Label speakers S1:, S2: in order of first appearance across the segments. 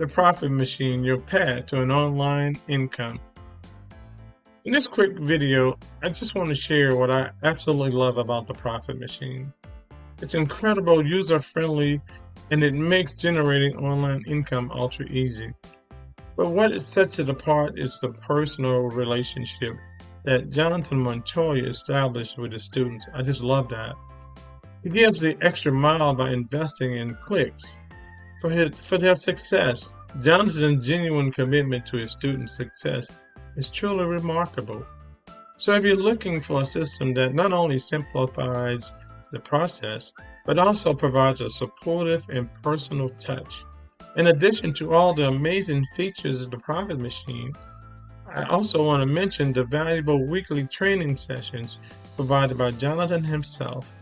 S1: The Profit Machine, your path to an online income. In this quick video, I just want to share what I absolutely love about the Profit Machine. It's incredible, user-friendly, and it makes generating online income ultra easy. But what sets it apart is the personal relationship that Jonathan Montoya established with his students. I just love that. He gives the extra mile by investing in clicks for their success. Jonathan's genuine commitment to his students' success is truly remarkable. So if you're looking for a system that not only simplifies the process, but also provides a supportive and personal touch, in addition to all the amazing features of the Profit Machine, I also want to mention the valuable weekly training sessions provided by Jonathan himself.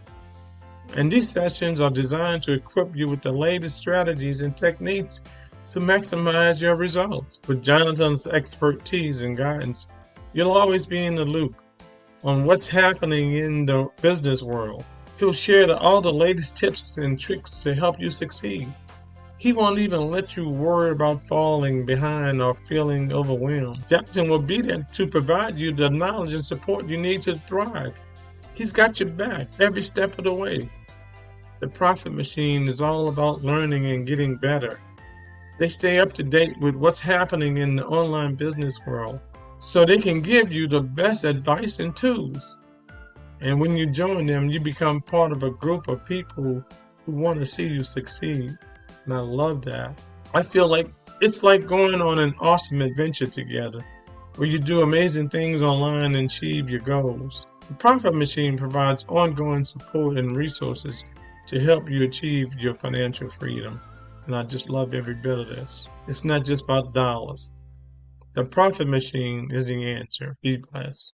S1: And these sessions are designed to equip you with the latest strategies and techniques to maximize your results. With Jonathan's expertise and guidance, you'll always be in the loop on what's happening in the business world. He'll share all the latest tips and tricks to help you succeed. He won't even let you worry about falling behind or feeling overwhelmed. Jonathan will be there to provide you the knowledge and support you need to thrive. He's got your back every step of the way. The Profit Machine is all about learning and getting better. They stay up to date with what's happening in the online business world, so they can give you the best advice and tools. And when you join them, you become part of a group of people who want to see you succeed. And I love that. I feel like it's like going on an awesome adventure together, where you do amazing things online and achieve your goals. The Profit Machine provides ongoing support and resources to help you achieve your financial freedom. And I just love every bit of this. It's not just about dollars. The Profit Machine is the answer. Be blessed.